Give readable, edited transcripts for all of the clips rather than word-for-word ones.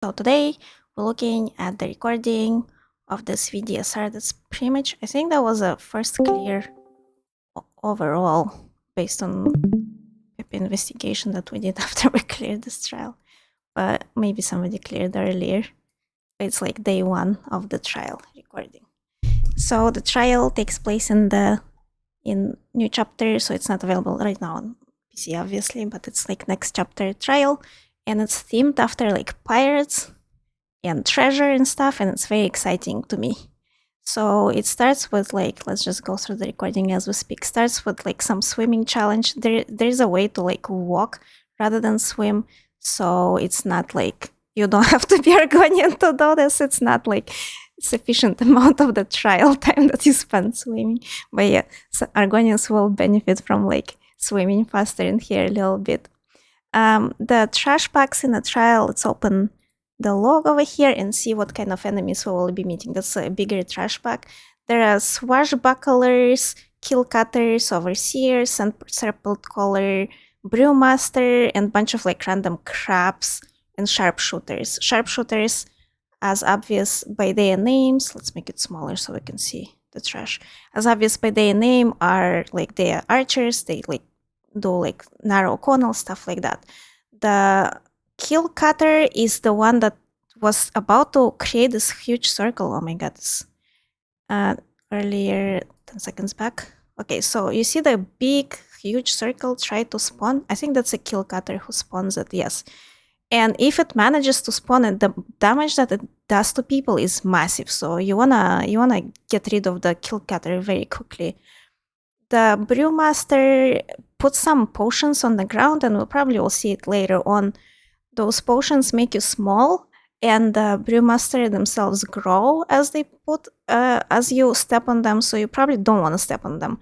So today we're looking at the recording of this VDSR. That's pretty much, I think that was a first clear overall based on PIP investigation that we did after we cleared this trial. But maybe somebody cleared earlier. It's like day one of the trial recording. So the trial takes place in new chapter, so it's not available right now on PC obviously, but it's like next chapter trial, and it's themed after like pirates and treasure and stuff, and it's very exciting to me. So it starts with like, let's just go through the recording as we speak. Starts with like some swimming challenge. There's a way to like walk rather than swim, so it's not like you don't have to be Argonian to do this. It's not like sufficient amount of the trial time that you spend swimming. But yeah, so Argonians will benefit from like swimming faster in here a little bit. The trash packs in the trial, let's open the log over here and see what kind of enemies we will be meeting. That's a bigger trash pack. There are swashbucklers, kill cutters, overseers, and serpent collar, brewmaster, and bunch of like random crabs and sharpshooters. Sharpshooters, as obvious by their names, let's make it smaller so we can see the trash. As obvious by their name are like they are archers. They like do like narrow cornel stuff like that. The kill cutter is the one that was about to create this huge circle. Oh my god, this earlier 10 seconds back. Okay, so you see the big huge circle try to spawn. I think that's a kill cutter who spawns it, yes. And if it manages to spawn it, the damage that it does to people is massive. So you wanna get rid of the kill cutter very quickly. The brewmaster put some potions on the ground, and we'll probably will see it later on. Those potions make you small, and the brewmaster themselves grow as they as you step on them. So you probably don't want to step on them,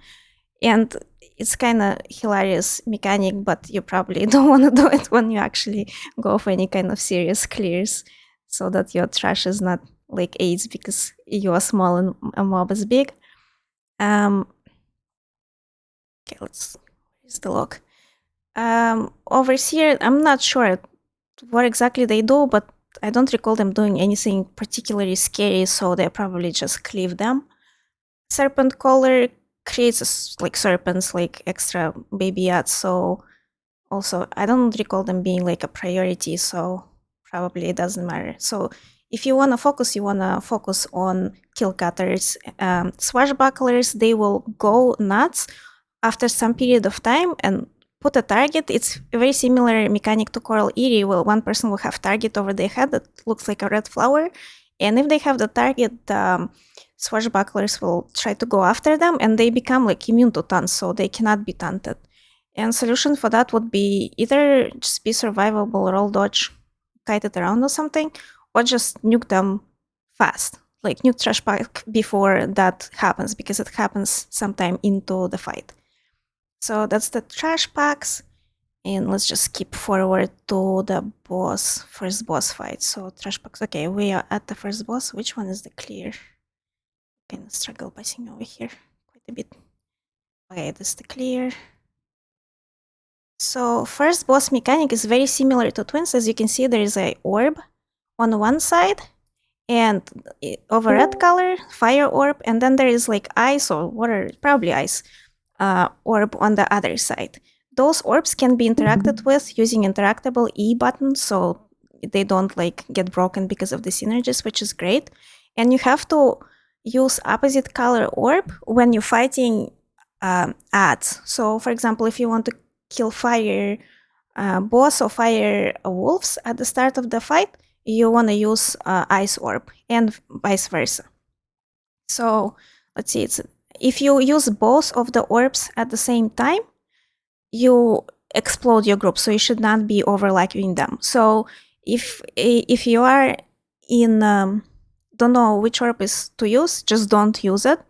and it's kind of hilarious mechanic, but you probably don't want to do it when you actually go for any kind of serious clears, so that your trash is not like AIDS because you are small and a mob is big. Okay, here's the log. Overseer, I'm not sure what exactly they do, but I don't recall them doing anything particularly scary, so they probably just cleave them. Serpent collar creates like serpents, like extra baby yachts, so also I don't recall them being like a priority, so probably it doesn't matter. So if you want to focus on kill cutters. Swashbucklers, they will go nuts after some period of time and put a target. It's a very similar mechanic to Coral Eerie. Well, one person will have target over their head that looks like a red flower, and if they have the target, swashbucklers will try to go after them, and they become like immune to taunts, so they cannot be taunted. And solution for that would be either just be survivable, roll dodge, kite it around or something, or just nuke them fast. Like nuke trash pack before that happens, because it happens sometime into the fight. So that's the trash packs, and let's just skip forward to the first boss fight. So trash packs, okay, we are at the first boss. Which one is the clear? Kind of struggle passing over here quite a bit. Okay, this is the clear. So first boss mechanic is very similar to Twins. As you can see, there is a orb on one side, and over red color, fire orb, and then there is like ice or water, probably ice, orb on the other side. Those orbs can be interacted with using interactable E buttons, so they don't like get broken because of the synergies, which is great. And you have to use opposite color orb when you're fighting adds. So for example, if you want to kill fire boss or fire wolves at the start of the fight, you want to use ice orb, and vice versa. So let's see, if you use both of the orbs at the same time, you explode your group, so you should not be overlapping them. So if you are in don't know which orb is to use, just don't use it.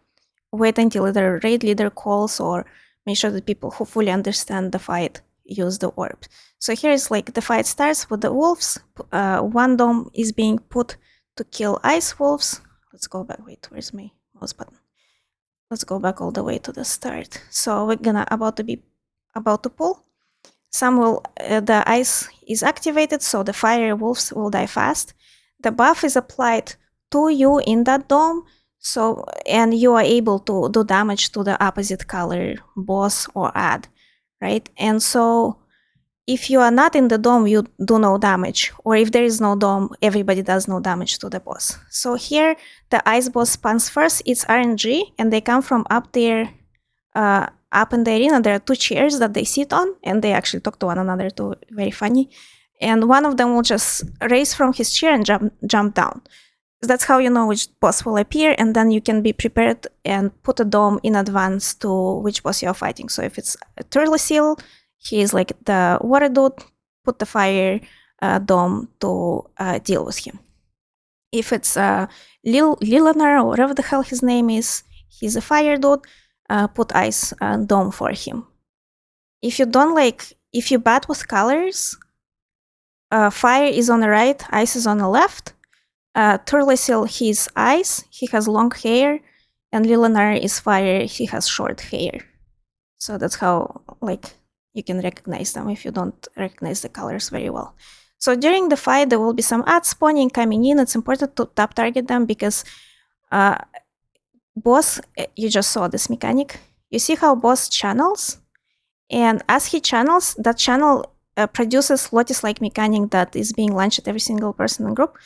Wait until either raid leader calls, or make sure that people who fully understand the fight use the orb. So here is like the fight starts with the wolves. One dome is being put to kill ice wolves. Let's go back. Wait, where's my mouse button? Let's go back all the way to the start. So we're about to pull. Some will, the ice is activated, so the fire wolves will die fast. The buff is applied to you in that dome, so, and you are able to do damage to the opposite color boss or ad, right? And so if you are not in the dome, you do no damage, or if there is no dome, everybody does no damage to the boss. So here, the ice boss spawns first. It's RNG, and they come from up there, up in the arena. There are 2 chairs that they sit on, and they actually talk to one another too. Very funny. And one of them will just raise from his chair and jump down. That's how you know which boss will appear, and then you can be prepared and put a dome in advance to which boss you're fighting. So if it's a turtle seal, he is like the water dude, put the fire dome to deal with him. If it's Lilanar, or whatever the hell his name is, he's a fire dude, put ice dome for him. If you don't like, if you bat with colors, fire is on the right, ice is on the left. Turlesil, he's ice, he has long hair, and Lilanar is fire, he has short hair. So that's how, like, you can recognize them if you don't recognize the colors very well. So during the fight, there will be some ads spawning coming in. It's important to tap target them because boss, you just saw this mechanic. You see how boss channels? And as he channels, that channel produces Lotus-like mechanic that is being launched at every single person in the group.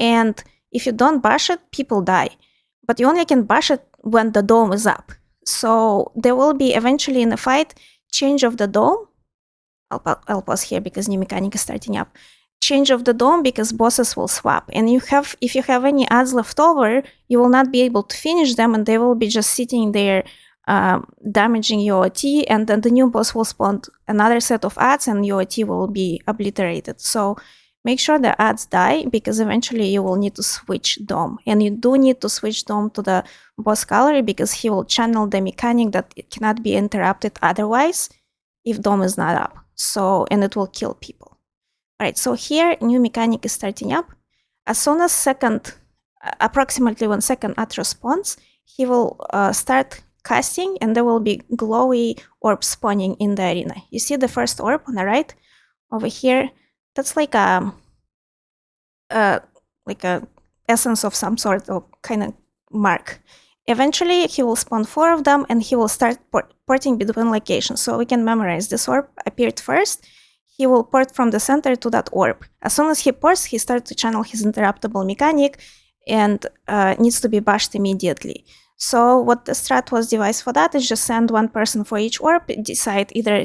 And if you don't bash it, people die. But you only can bash it when the dome is up. So there will be eventually in the fight change of the dome. I'll pause here because new mechanic is starting up. Change of the dome because bosses will swap. And if you have any ads left over, you will not be able to finish them, and they will be just sitting there damaging your OT, and then the new boss will spawn another set of ads and your OT will be obliterated. So make sure the ads die because eventually you will need to switch dome. And you do need to switch dome to the boss color because he will channel the mechanic that it cannot be interrupted otherwise if dome is not up. So, and it will kill people. All right, so here new mechanic is starting up. As soon as approximately 1 second at response, he will start casting and there will be glowy orbs spawning in the arena. You see the first orb on the right over here? That's like a essence of some sort of kind of mark. Eventually, he will spawn 4 of them and he will start porting between locations. So we can memorize this orb appeared first. He will port from the center to that orb. As soon as he ports, he starts to channel his interruptible mechanic and needs to be bashed immediately. So what the strat was devised for that is just send 1 person for each orb, decide either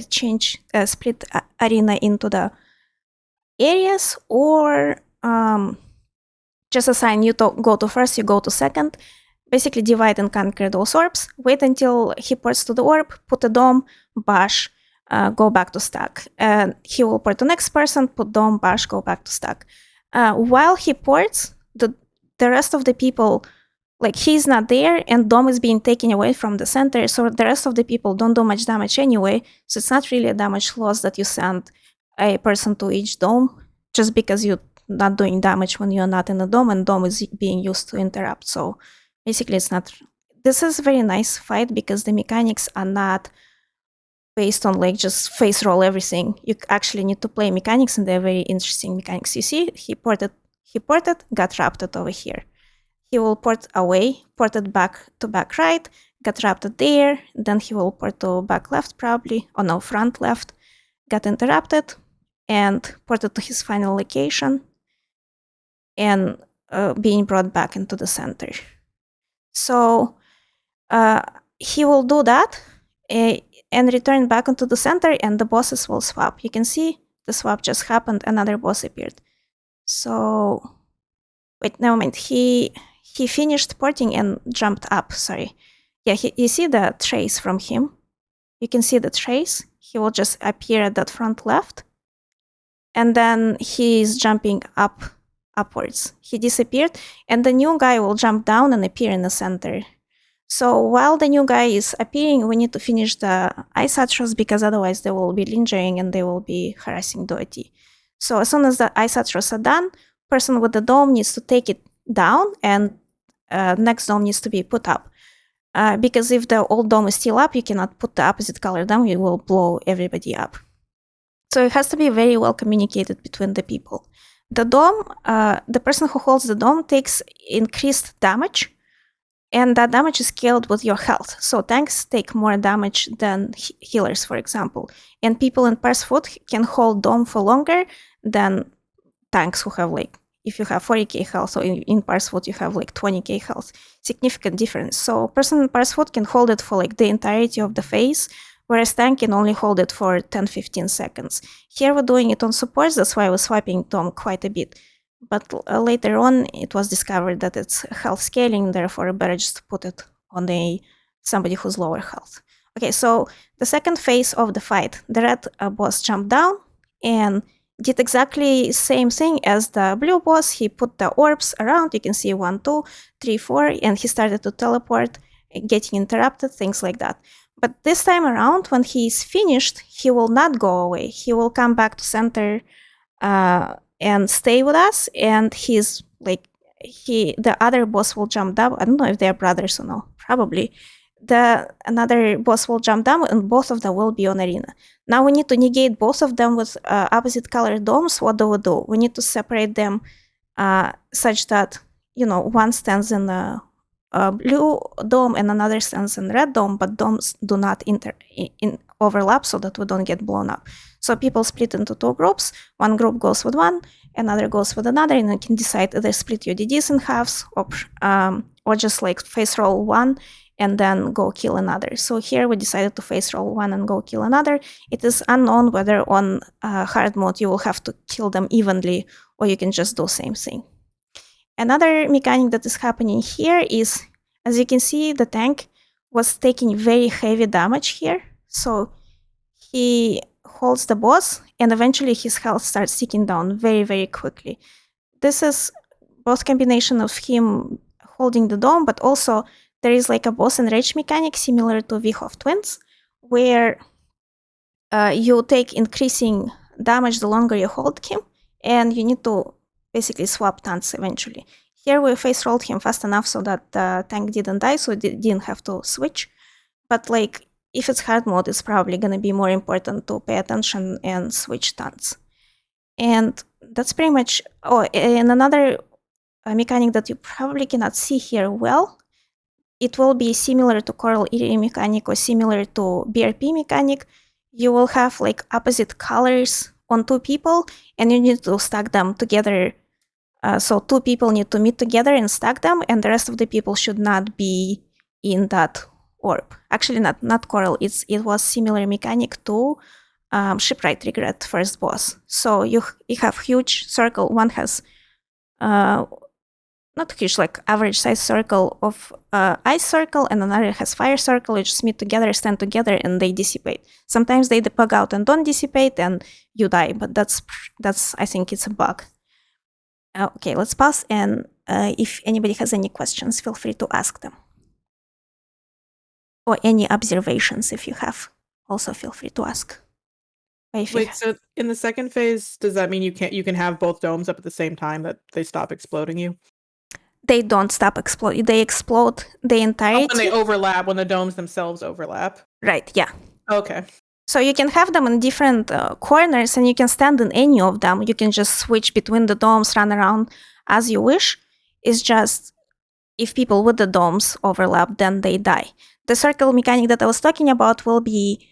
split arena into the areas or just assign you to go to first, you go to second. Basically divide and conquer those orbs, wait until he ports to the orb, put a dome, bash, go back to stack. And he will port to next person, put dome, bash, go back to stack. While he ports, the rest of the people, like he's not there and dome is being taken away from the center, so the rest of the people don't do much damage anyway, so it's not really a damage loss that you send a person to each dome, just because you're not doing damage when you're not in the dome and dome is being used to interrupt. So basically it's not, this is a very nice fight because the mechanics are not based on like just face roll everything. You actually need to play mechanics and they're very interesting mechanics. You see, he ported, got rapted over here. He will port away, ported back to back right, got rapted there, then he will port to back left probably, or no, front left, got interrupted, and ported to his final location, and being brought back into the center. So he will do that and return back into the center, and the bosses will swap. You can see the swap just happened, another boss appeared. So, wait, never mind. He finished porting and jumped up, sorry. Yeah, you see the trace from him? You can see the trace. He will just appear at that front left. And then he's jumping upwards. He disappeared, and the new guy will jump down and appear in the center. So while the new guy is appearing, we need to finish the ice atros because otherwise they will be lingering and they will be harassing the OT. So as soon as the ice atros are done, person with the dome needs to take it down and next dome needs to be put up. Because if the old dome is still up, you cannot put the opposite color down, you will blow everybody up. So it has to be very well communicated between the people. The dome, the person who holds the dome takes increased damage, and that damage is scaled with your health. So tanks take more damage than healers, for example. And people in Parse foot can hold dome for longer than tanks who have like, if you have 40k health, so in Parse foot you have like 20k health. Significant difference. So person in Parse foot can hold it for like the entirety of the phase, whereas tank can only hold it for 10-15 seconds. Here we're doing it on supports, that's why I was swiping dome quite a bit. But later on, it was discovered that it's health scaling, therefore better just put it on somebody who's lower health. Okay, so the second phase of the fight, the red boss jumped down and did exactly same thing as the blue boss. He put the orbs around, you can see 1, 2, 3, 4, and he started to teleport, getting interrupted, things like that. But this time around, when he's finished, he will not go away. He will come back to center and stay with us, and he's like, the other boss will jump down. I don't know if they're brothers or no, probably. Another boss will jump down, and both of them will be on arena. Now we need to negate both of them with opposite colored domes. What do we do? We need to separate them such that, one stands in a blue dome and another stands in red dome, but domes do not overlap so that we don't get blown up. So people split into two groups. One group goes with one, another goes with another, and you can decide either split your DDs in halves or just like face roll one and then go kill another. So here we decided to face roll one and go kill another. It is unknown whether on hard mode you will have to kill them evenly or you can just do the same thing. Another mechanic that is happening here is, as you can see, the tank was taking very heavy damage here. So he holds the boss, and eventually his health starts ticking down very, very quickly. This is both combination of him holding the dome, but also there is like a boss enrage mechanic similar to Vihov Twins, where you take increasing damage the longer you hold him, and you need to basically swap tanks eventually. Here we face rolled him fast enough so that the tank didn't die, so it didn't have to switch. But like, if it's hard mode, it's probably going to be more important to pay attention and switch tanks. And that's pretty much, and another mechanic that you probably cannot see here well, it will be similar to Coral Eerie mechanic or similar to BRP mechanic. You will have like opposite colors on two people, and you need to stack them together. So two people need to meet together and stack them, and the rest of the people should not be in that orb. Actually, not Coral. It was similar mechanic to Shipwright Regret first boss. So you have huge circle. One has not huge, like average size circle of ice circle, and another has fire circle. You just meet together, stand together, and they dissipate. Sometimes they bug out and don't dissipate, and you die. But that's I think it's a bug. Okay, let's pause, and if anybody has any questions, feel free to ask them. Or any observations, if you have, also feel free to ask. Wait, so in the second phase, does that mean you can have both domes up at the same time, that they stop exploding you? They don't stop exploding. They explode the entirety. When they overlap, when the domes themselves overlap. Right, yeah. Okay. So you can have them in different corners, and you can stand in any of them. You can just switch between the domes, run around as you wish. It's just, if people with the domes overlap, then they die. The circle mechanic that I was talking about will be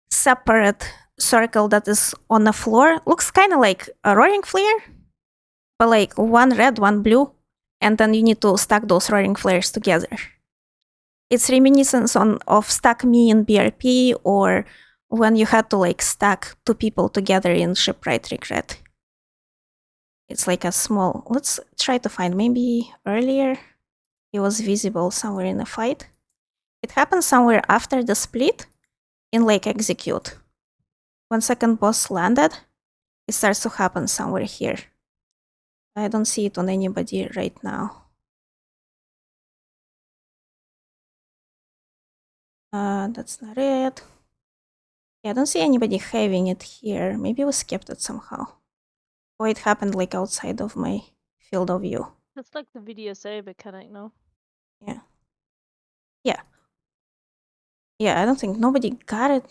separate circle that is on the floor. Looks kind of like a roaring flare, but like one red, one blue, and then you need to stack those roaring flares together. It's reminiscence of stack me in BRP, or when you had to like stack two people together in Shipwright Regret. It's like a small, let's try to find, maybe earlier it was visible somewhere in a fight. It happened somewhere after the split in Lake Execute. When second boss landed, it starts to happen somewhere here. I don't see it on anybody right now. That's not it. Yeah, I don't see anybody having it here. Maybe we skipped it somehow. Or it happened like outside of my field of view. It's like the video save mechanic, no? Yeah. Yeah. Yeah, I don't think nobody got it.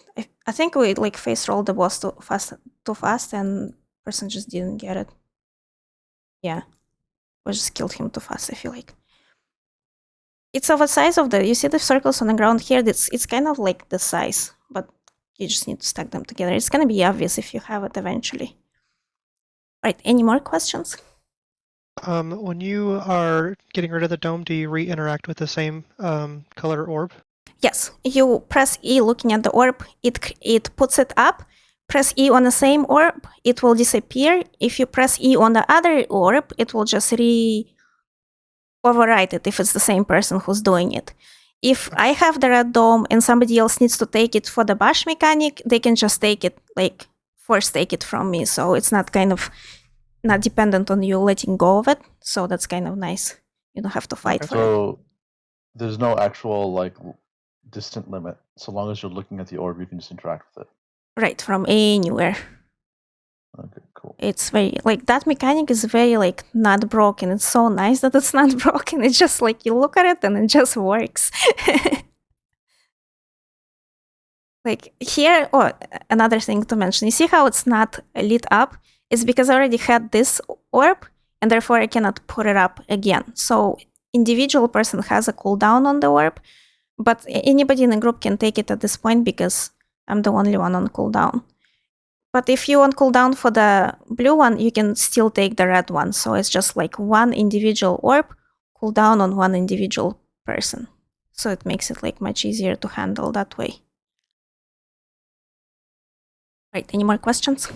I think we like face rolled the boss too fast, and person just didn't get it. Yeah, we just killed him too fast. I feel like it's of a size of the. You see the circles on the ground here. It's kind of like the size, but you just need to stack them together. It's gonna be obvious if you have it eventually. Right. Any more questions? When you are getting rid of the dome, do you re-interact with the same color orb? Yes, you press E looking at the orb, it puts it up. Press E on the same orb, it will disappear. If you press E on the other orb, it will just overwrite it if it's the same person who's doing it. If I have the red dome and somebody else needs to take it for the bash mechanic, they can just take it, like force take it from me. So it's not not dependent on you letting go of it. So that's kind of nice. You don't have to fight for it. So there's no actual like distant limit. So long as you're looking at the orb, you can just interact with it. Right, from anywhere. Okay, cool. It's very like that mechanic is very like not broken. It's so nice that it's not broken. It's just like you look at it and it just works. Like here, another thing to mention. You see how it's not lit up? It's because I already had this orb and therefore I cannot put it up again. So individual person has a cooldown on the orb, but anybody in the group can take it at this point because I'm the only one on cooldown. But if you on cooldown for the blue one, you can still take the red one. So it's just like one individual orb, cooldown on one individual person. So it makes it like much easier to handle that way. Right, any more questions?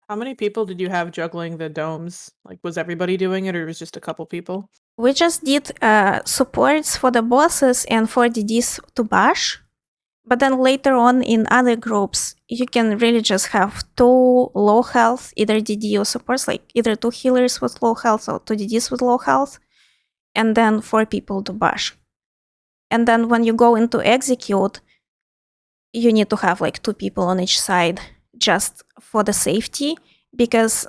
How many people did you have juggling the domes? Like, was everybody doing it or was just a couple people? We just did supports for the bosses and for DDs to bash. But then later on in other groups, you can really just have 2 low health, either DD or supports, like either 2 healers with low health or 2 DDs with low health, and then 4 people to bash. And then when you go into execute, you need to have like 2 people on each side just for the safety, because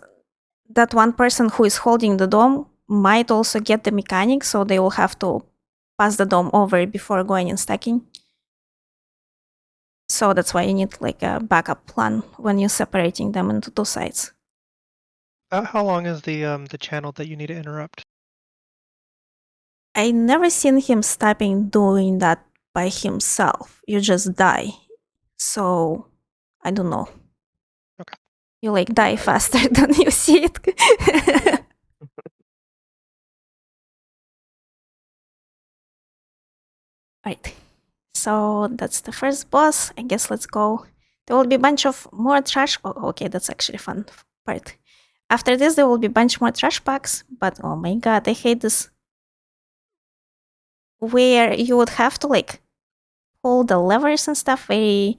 that one person who is holding the dome might also get the mechanic, so they will have to pass the dome over before going and stacking. So that's why you need like a backup plan when you're separating them into 2 sides. How long is the channel that you need to interrupt? I never seen him stopping doing that by himself. You just die. So I don't know. Okay. You like die faster than you see it. Right. So that's the first boss. I guess let's go. There will be a bunch of more trash. Oh, okay, that's actually a fun part. After this, there will be a bunch more trash packs. But oh my god, I hate this. Where you would have to like pull the levers and stuff, very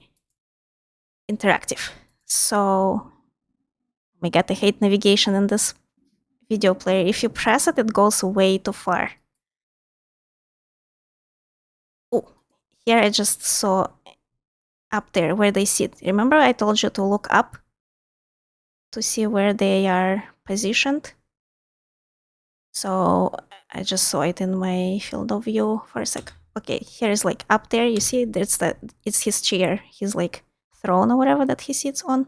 interactive. So, oh my god, I hate navigation in this video player. If you press it, it goes way too far. Oh, here I just saw up there where they sit. Remember I told you to look up to see where they are positioned? So I just saw it in my field of view for a sec. Okay, here is like up there. You see, it's his chair. His like throne or whatever that he sits on.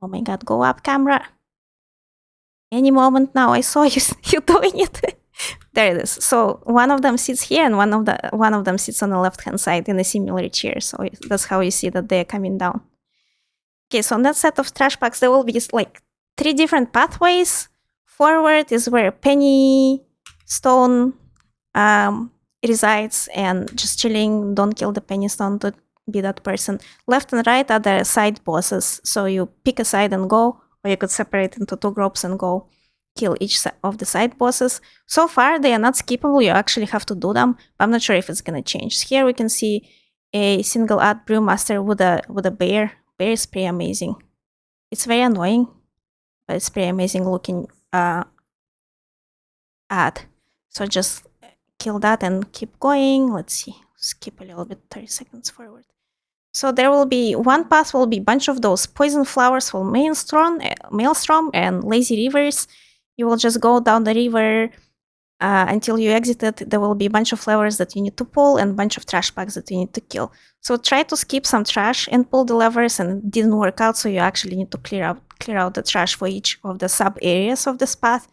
Oh my god, go up, camera. Any moment now, I saw you doing it. There it is. So one of them sits here and one of them sits on the left-hand side in a similar chair. So that's how you see that they're coming down. Okay, so on that set of trash packs, there will be like 3 different pathways. Forward is where Penny Stone resides and just chilling. Don't kill the Penny Stone to be that person. Left and right are the side bosses. So you pick a side and go, or you could separate into 2 groups and go kill each of the side bosses. So far, they are not skippable. You actually have to do them. But I'm not sure if it's going to change. Here we can see a single ad brewmaster with a bear. Bear is pretty amazing. It's very annoying, but it's pretty amazing looking ad. So just kill that and keep going. Let's see. Skip a little bit, 30 seconds forward. So there will be one path will be a bunch of those poison flowers for Maelstrom and lazy rivers. You will just go down the river until you exit it, there will be a bunch of levers that you need to pull and a bunch of trash bags that you need to kill. So try to skip some trash and pull the levers, and it didn't work out, so you actually need to clear out the trash for each of the sub areas of this path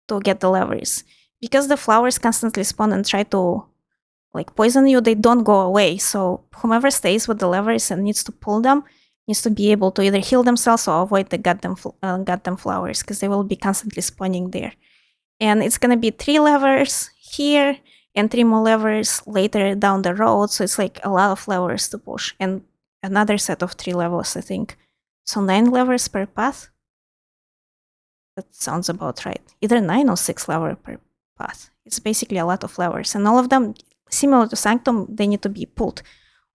to get the levers. Because the flowers constantly spawn and try to poison you, they don't go away. So whomever stays with the levers and needs to pull them needs to be able to either heal themselves or avoid the goddamn flowers, because they will be constantly spawning there. And it's gonna be 3 levers here and 3 more levers later down the road. So it's like a lot of levers to push, and another set of 3 levels, I think. So 9 levers per path. That sounds about right. Either 9 or 6 levers per path. It's basically a lot of levers, and all of them, similar to Sanctum, they need to be pulled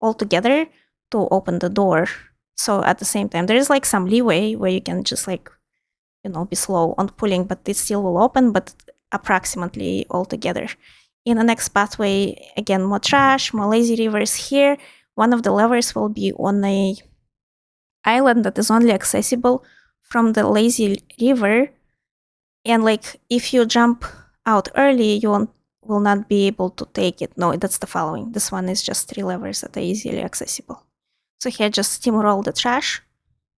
all together to open the door. So at the same time, there is like some leeway where you can just be slow on pulling, but it still will open, but approximately all together. In the next pathway, again, more trash, more lazy rivers here. One of the levers will be on a island that is only accessible from the lazy river. And if you jump out early, you will not be able to take it. No, that's the following. This one is just 3 levers that are easily accessible. So here, just steamroll the trash,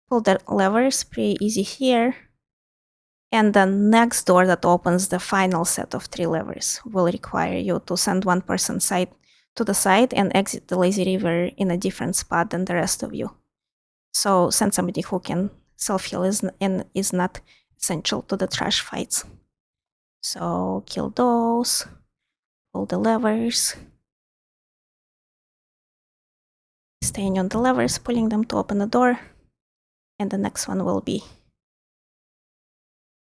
pull the levers, pretty easy here. And the next door that opens the final set of 3 levers will require you to send one person to the side and exit the lazy river in a different spot than the rest of you. So send somebody who can self-heal and is not essential to the trash fights. So kill those, pull the levers, staying on the levers, pulling them to open the door. And the next one will be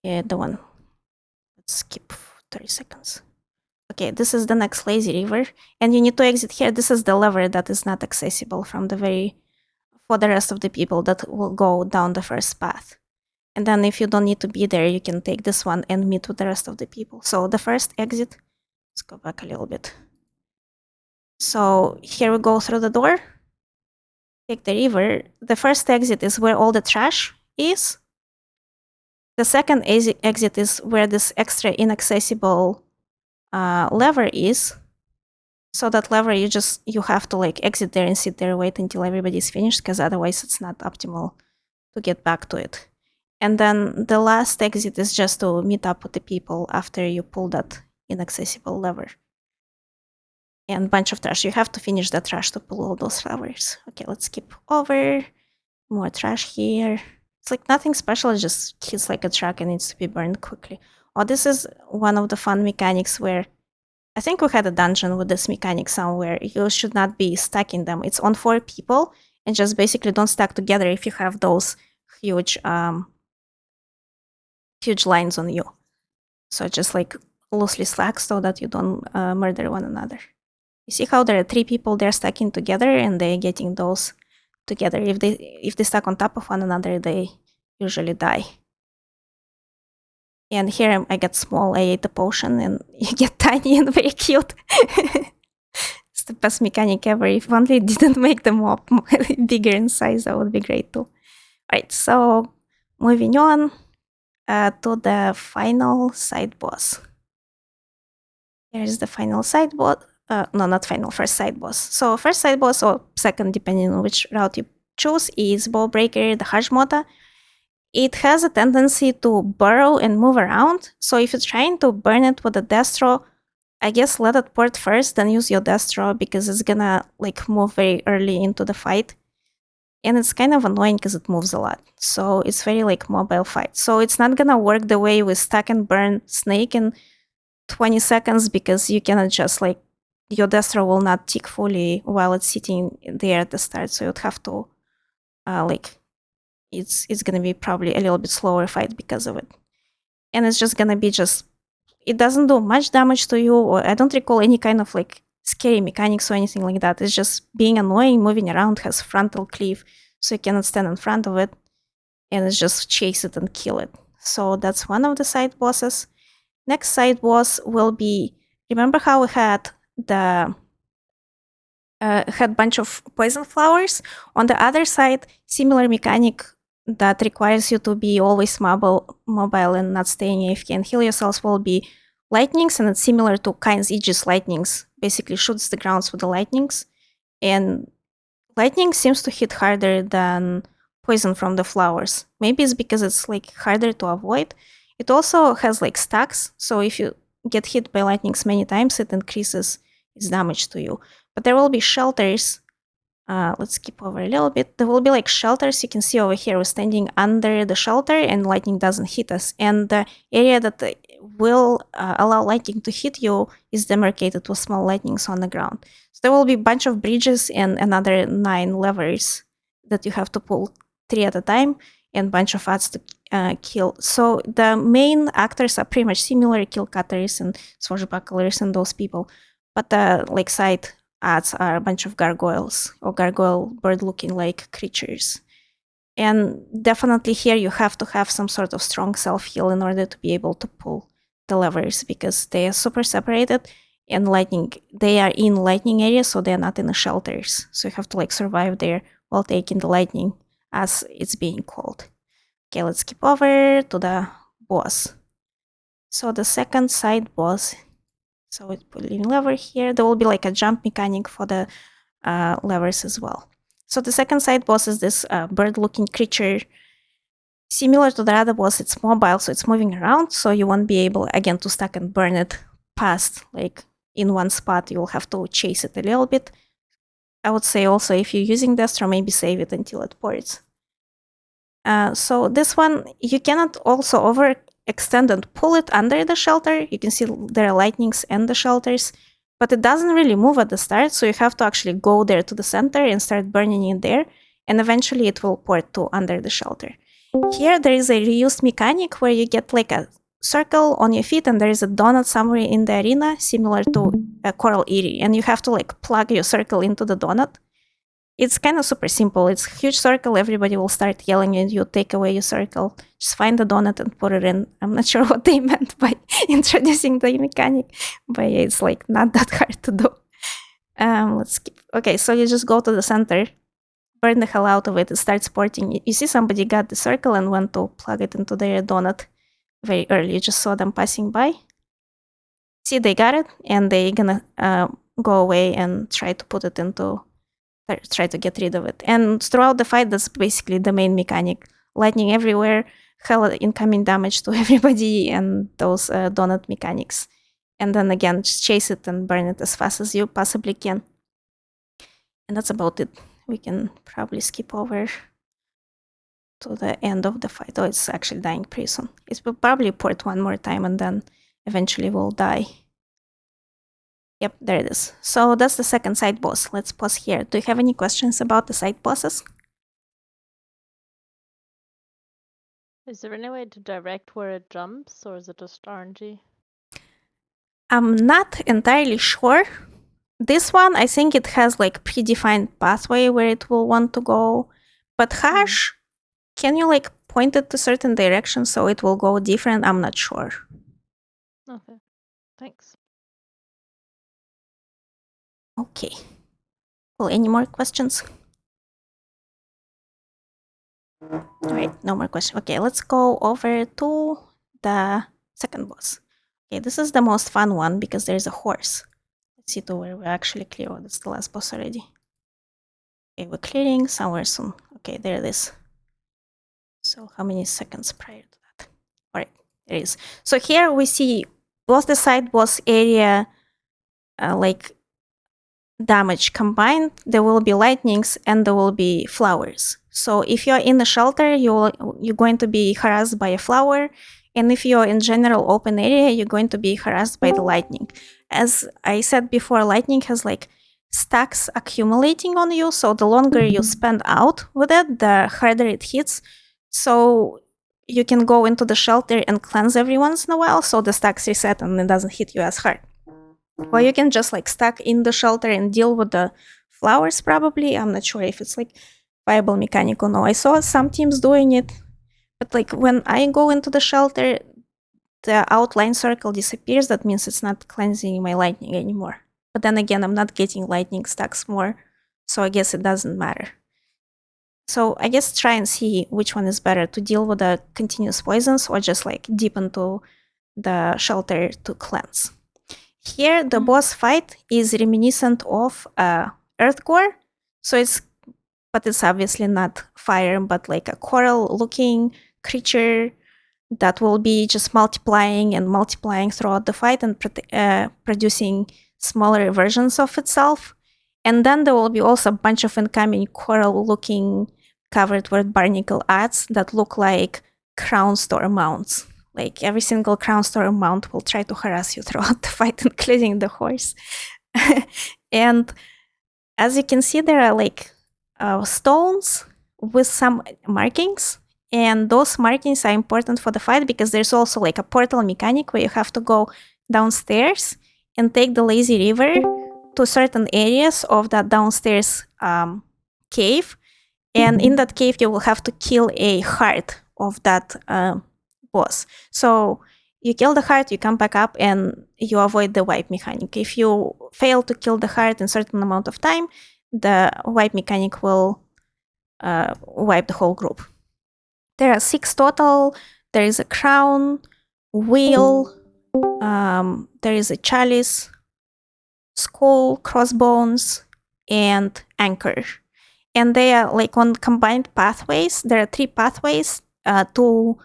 the one. Let's skip 30 seconds. Okay, this is the next lazy river, and you need to exit here. This is the lever that is not accessible for the rest of the people that will go down the first path. And then if you don't need to be there, you can take this one and meet with the rest of the people. So the first exit, let's go back a little bit. So here we go through the door, take the river. The first exit is where all the trash is. The second exit is where this extra inaccessible lever is. So that lever, you have to exit there and sit there, wait until everybody's finished, because otherwise it's not optimal to get back to it. And then the last exit is just to meet up with the people after you pull that inaccessible lever. And bunch of trash. You have to finish the trash to pull all those levers. Okay, let's skip over. More trash here. It's nothing special, it just hits like a truck and needs to be burned quickly. Oh, this is one of the fun mechanics where I think we had a dungeon with this mechanic somewhere. You should not be stuck in them. It's on 4 people, and just basically don't stack together if you have those huge lines on you. So just loosely slack so that you don't murder one another. You see how there are 3 people, they're stacking together and they're getting those together. If they stack on top of one another, they usually die. And here I get small, I ate a potion, and you get tiny and very cute. It's the best mechanic ever. If only it didn't make them up bigger in size, that would be great too. Alright, so moving on to the final side boss. Here's the final side boss. No, not final, first side boss. So first side boss, or second, depending on which route you choose, is Bowbreaker the Hashmota. It has a tendency to burrow and move around. So if you're trying to burn it with a Destro, I guess let it port first, then use your Destro, because it's gonna move very early into the fight. And it's kind of annoying because it moves a lot. So it's very mobile fight. So it's not gonna work the way with stack and burn Snake in 20 seconds, because you cannot just your Destro will not tick fully while it's sitting there at the start. So you'd have to it's gonna be probably a little bit slower fight because of it. And it's just gonna be it doesn't do much damage to you, or I don't recall any kind of scary mechanics or anything like that. It's just being annoying, moving around, has frontal cleave, so you cannot stand in front of it, and it's just chase it and kill it. So that's one of the side bosses. Next side boss will be, remember how we had had bunch of poison flowers? On the other side, similar mechanic that requires you to be always mobile and not staying AFK and heal yourselves will be lightnings, and it's similar to Kain's Aegis lightnings. Basically shoots the grounds with the lightnings, and lightning seems to hit harder than poison from the flowers. Maybe it's because it's like harder to avoid. It also has like stacks, so if you get hit by lightnings many times, it increases its damage to you. But there will be shelters. Let's skip over a little bit. There will be like shelters. You can see over here, we're standing under the shelter and lightning doesn't hit us. And the area that will allow lightning to hit you is demarcated with small lightnings on the ground. So there will be a bunch of bridges and another 9 levers that you have to pull 3 at a time, and a bunch of ads to kill. So the main actors are pretty much similar, kill cutters and swashbucklers and those people. But the like side ads are a bunch of gargoyles or gargoyle bird-looking like creatures. And definitely here you have to have some sort of strong self-heal in order to be able to pull the levers, because they are super separated, and they are in lightning area, so they're not in the shelters. So you have to like survive there while taking the lightning as it's being called. Okay, let's skip over to the boss. So the second side boss, so we put living lever here. There will be like a jump mechanic for the levers as well. So the second side boss is this bird-looking creature. Similar to the other boss, it's mobile, so it's moving around, so you won't be able, again, to stack and burn it past, like, in one spot. You'll have to chase it a little bit. I would say also, if you're using Destro, maybe save it until it ports. So this one, you cannot also overextend and pull it under the shelter. You can see there are lightnings and the shelters, but it doesn't really move at the start, so you have to actually go there to the center and start burning it there, and eventually it will port to under the shelter. Here there is a reused mechanic where you get like a circle on your feet and there is a donut somewhere in the arena, similar to a Coral Eyrie, and you have to like plug your circle into the donut. It's kind of super simple. It's a huge circle. Everybody will start yelling at you, take away your circle. Just find the donut and put it in. I'm not sure what they meant by introducing the mechanic, but it's like not that hard to do. Let's skip. Okay, so you just go to the center, burn the hell out of it, and start sporting. You see somebody got the circle and went to plug it into their donut very early. You just saw them passing by. See, they got it, and they're gonna go away and try to get rid of it. And throughout the fight, that's basically the main mechanic. Lightning everywhere, hell incoming damage to everybody, and those donut mechanics. And then again, just chase it and burn it as fast as you possibly can. And that's about it. We can probably skip over to the end of the fight. Oh, it's actually dying pretty soon. It will probably port one more time and then eventually will die. Yep, there it is. So that's the second side boss. Let's pause here. Do you have any questions about the side bosses? Is there any way to direct where it jumps, or is it just RNG? I'm not entirely sure. This one, I think it has like predefined pathway where it will want to go. But Hash, can you like point it to certain directions so it will go different? I'm not sure. Okay, thanks. Okay. Well, any more questions? All right, no more questions. Okay, let's go over to the second boss. Okay, this is the most fun one because there's a horse. Let's see to where we're actually clear. Oh, that's the last boss already. Okay, we're clearing somewhere soon. Okay, there it is. So how many seconds prior to that? All right, there it is. So here we see both the side boss area, like damage combined. There will be lightnings and there will be flowers. So if you're in the shelter, you're going to be harassed by a flower, and if you're in general open area, you're going to be harassed by the lightning. As I said before, lightning has like stacks accumulating on you, so the longer you spend out with it, the harder it hits. So you can go into the shelter and cleanse every once in a while, so the stacks reset and it doesn't hit you as hard. Or you can just like stack in the shelter and deal with the flowers probably. I'm not sure if it's like viable mechanic or no. I saw some teams doing it, but like when I go into the shelter, the outline circle disappears. That means it's not cleansing my lightning anymore. But then again, I'm not getting lightning stacks more, so I guess it doesn't matter. So I guess try and see which one is better, to deal with the continuous poisons or just like deep into the shelter to cleanse. Here, the boss fight is reminiscent of earth core, so it's obviously not fire, but like a coral-looking creature that will be just multiplying and multiplying throughout the fight and producing smaller versions of itself. And then there will be also a bunch of incoming coral-looking covered with barnacle adds that look like crown store mounts. Like every single crown store mount will try to harass you throughout the fight, including the horse. And as you can see, there are like stones with some markings. And those markings are important for the fight because there's also like a portal mechanic where you have to go downstairs and take the lazy river to certain areas of that downstairs cave. And in that cave, you will have to kill a heart of that boss. So you kill the heart, you come back up, and you avoid the wipe mechanic. If you fail to kill the heart in a certain amount of time, the wipe mechanic will wipe the whole group. There are 6 total. There is a crown, wheel, there is a chalice, skull, crossbones, and anchor. And they are like on combined pathways. There are 3 pathways, 2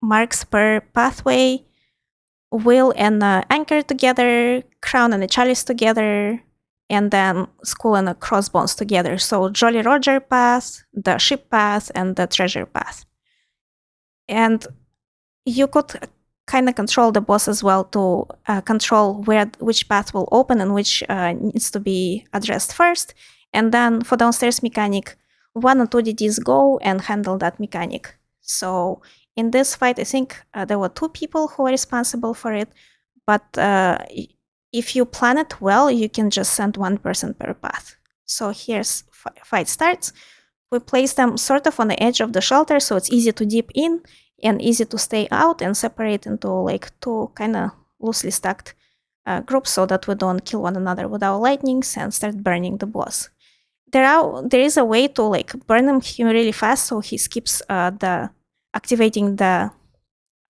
marks per pathway, wheel and anchor together, crown and a chalice together, and then skull and a crossbones together. So Jolly Roger path, the ship path, and the treasure path. And you could kind of control the boss as well to control which path will open and which needs to be addressed first. And then for downstairs mechanic, 1 or 2 DDs go and handle that mechanic. So in this fight, I think there were 2 people who were responsible for it. But if you plan it well, you can just send 1 person per path. So here's fight starts. We place them sort of on the edge of the shelter, so it's easy to dip in and easy to stay out and separate into like 2 kind of loosely stacked groups so that we don't kill one another with our lightnings and start burning the boss. There is a way to like burn him really fast, so he skips activating the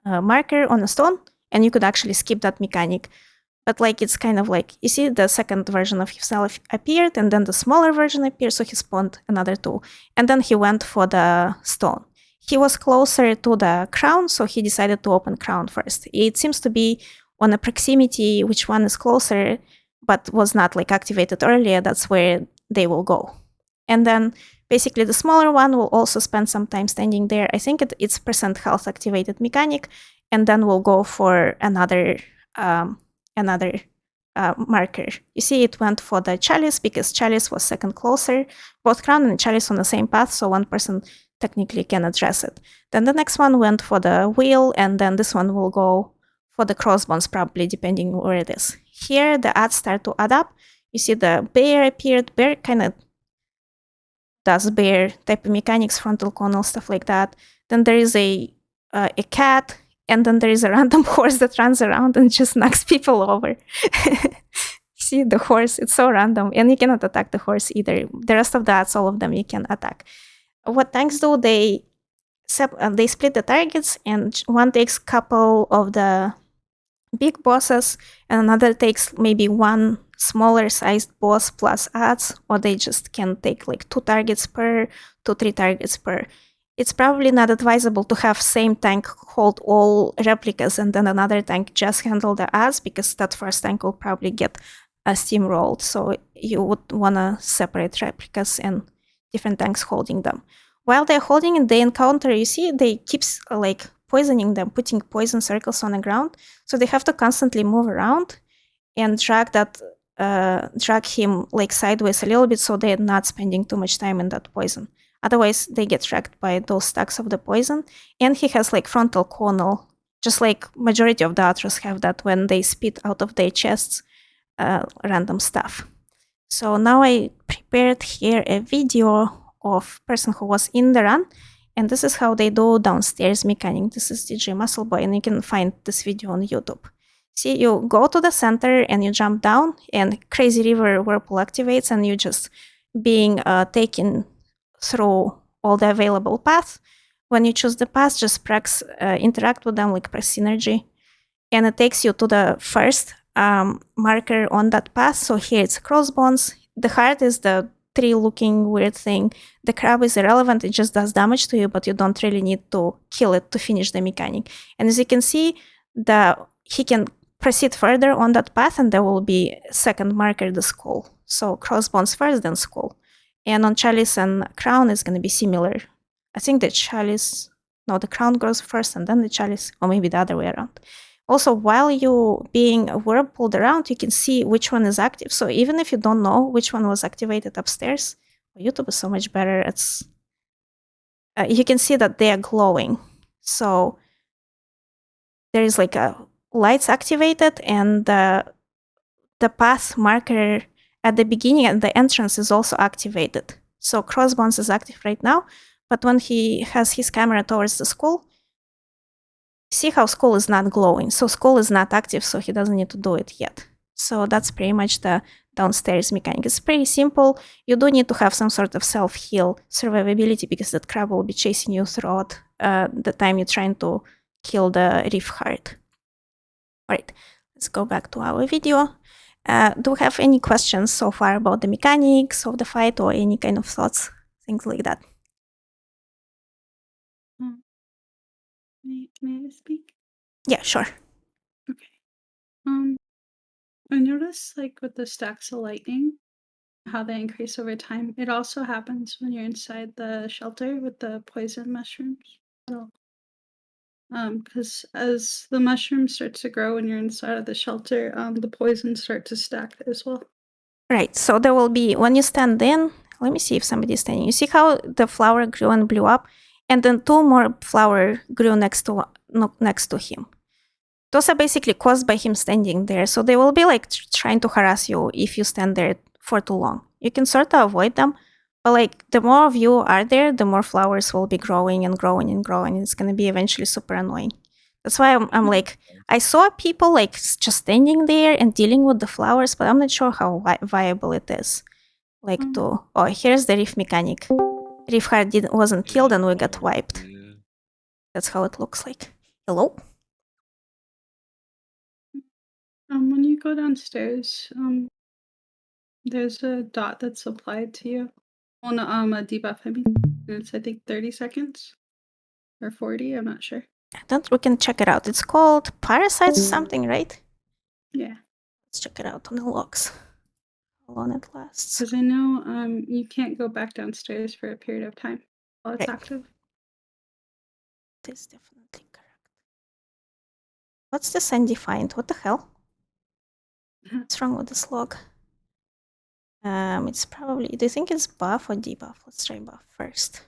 marker on a stone, and you could actually skip that mechanic. But like it's kind of like, you see the second version of himself appeared, and then the smaller version appeared, so he spawned another 2. And then he went for the stone. He was closer to the crown, so he decided to open crown first. It seems to be on a proximity which one is closer, but was not like activated earlier. That's where they will go. And then basically the smaller one will also spend some time standing there. I think it's percent health activated mechanic, and then we'll go for another marker. You see, it went for the chalice because chalice was second closer. Both crown and chalice on the same path, so 1 person technically can address it. Then the next one went for the wheel, and then this one will go for the crossbones, probably, depending where it is. Here, the adds start to add up. You see the bear appeared. Bear kind of does bear type of mechanics, frontal conal, stuff like that. Then there is a cat, and then there is a random horse that runs around and just knocks people over. See the horse, it's so random, and you cannot attack the horse either. The rest of the adds, all of them you can attack. What tanks do, they split the targets, and one takes a couple of the big bosses, and another takes maybe 1 smaller sized boss plus adds, or they just can take like 2 targets per, 2-3 targets per. It's probably not advisable to have same tank hold all replicas and then another tank just handle the adds, because that first tank will probably get steamrolled. So you would want to separate replicas and different tanks holding them. While they're holding it, they encounter, you see, they keep like poisoning them, putting poison circles on the ground. So they have to constantly move around and drag him like sideways a little bit, so they're not spending too much time in that poison. Otherwise, they get tracked by those stacks of the poison. And he has like frontal conal, just like majority of the Atros have that when they spit out of their chests random stuff. So now I prepared here a video of person who was in the run, and this is how they do downstairs mechanic. This is DJ Muscleboy, and you can find this video on YouTube. See, you go to the center and you jump down, and Crazy River Whirlpool activates, and you just being taken through all the available paths. when you choose the path, just press interact with them, like press synergy, and it takes you to the first marker on that path. So here it's crossbones. The heart is the tree-looking weird thing. The crab is irrelevant. It just does damage to you, but you don't really need to kill it to finish the mechanic. And as you can see, he can proceed further on that path, and there will be a second marker, the skull. So crossbones first, then skull. And on chalice and crown is going to be similar. I think the crown goes first and then the chalice, or maybe the other way around. Also, while you being whirlpooled around, you can see which one is active. So even if you don't know which one was activated upstairs, YouTube is so much better. You can see that they are glowing. So there is like a lights activated, and the path marker at the beginning and the entrance is also activated. So crossbones is active right now, but when he has his camera towards the skull, see how skull is not glowing. So skull is not active, so he doesn't need to do it yet. So that's pretty much the downstairs mechanic. It's pretty simple. You do need to have some sort of self-heal survivability, because that crab will be chasing you throughout the time you're trying to kill the reef heart. All right, let's go back to our video. Do you have any questions so far about the mechanics of the fight, or any kind of thoughts, things like that? May I speak? Yeah, sure. Okay. I noticed, like, with the stacks of lightning, how they increase over time. It also happens when you're inside the shelter with the poison mushrooms. So, because as the mushroom starts to grow when you're inside of the shelter, the poisons start to stack as well. Right, so there will be, when you stand in, let me see if somebody's standing. You see how the flower grew and blew up, and then 2 more flower grew next to him. Those are basically caused by him standing there, so they will be like trying to harass you if you stand there for too long. You can sort of avoid them, but like the more of you are there, the more flowers will be growing and growing and growing. It's going to be eventually super annoying. That's why I'm like, I saw people like just standing there and dealing with the flowers, but I'm not sure how viable it is. Like here's the reef mechanic. Reef heart wasn't killed and we got wiped. That's how it looks like. Hello? When you go downstairs, there's a dot that's applied to you. Well, no, a debuff, I mean. It's, I think, 30 seconds. Or 40, I'm not sure. We can check it out. It's called Parasites or something, right? Yeah. Let's check it out on the logs. How long it lasts. Because I know you can't go back downstairs for a period of time while it's Right. active. That is definitely correct. What's this undefined? What the hell? What's wrong with this log? It's probably, do you think it's buff or debuff? Let's try buff first.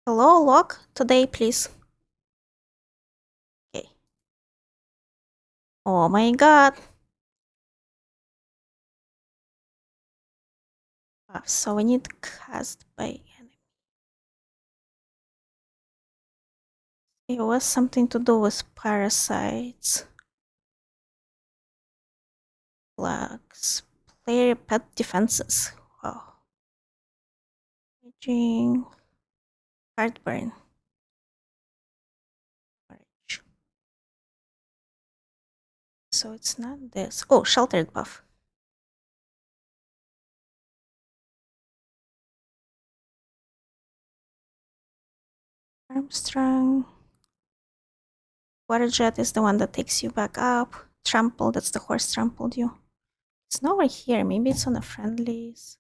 Hello, log, today, please. Okay. Oh my god. Buff, so we need cast by enemy. It was something to do with parasites. Flags. Player pet defenses. Wow. Aging. Heartburn. Orange. So it's not this. Oh, sheltered buff. Armstrong. Water jet is the one that takes you back up. Trample, that's the horse trampled you. It's nowhere here. Maybe it's on the friendlies.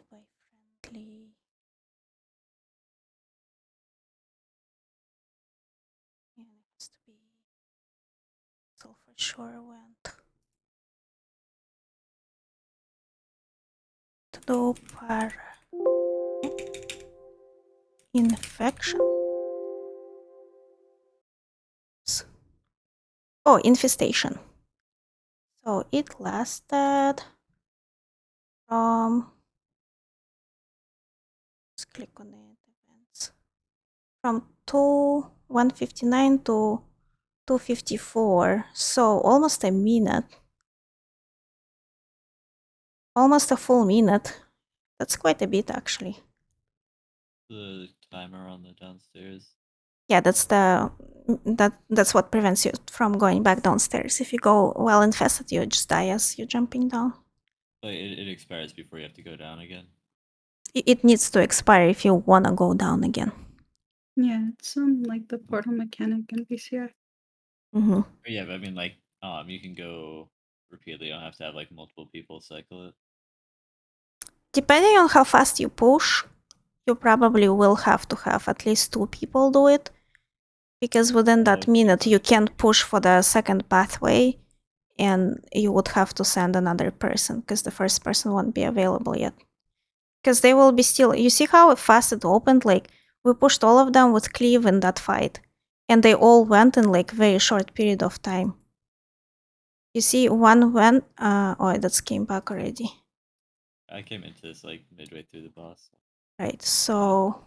By friendly. Yeah, it has to be. So for sure went to do para. Infection. Oh, infestation. So it lasted from, let's click on the events, from 159 to 254, so almost a minute. Almost a full minute. That's quite a bit, actually. The timer on the downstairs. Yeah, that's what prevents you from going back downstairs. If you go well infested, you just die as you're jumping down. But it expires before you have to go down again. It needs to expire if you wanna go down again. Yeah, it's like the portal mechanic in VCR. Mm-hmm. Yeah, but I mean, like, you can go repeatedly. You don't have to have like multiple people cycle it. Depending on how fast you push, you probably will have to have at least 2 people do it, because within that minute you can't push for the second pathway, and you would have to send another person because the first person won't be available yet. Because they will be still. You see how fast it opened? Like, we pushed all of them with Cleve in that fight, and they all went in like very short period of time. You see, one went. Oh, that's came back already. I came into this like midway through the boss. Right. So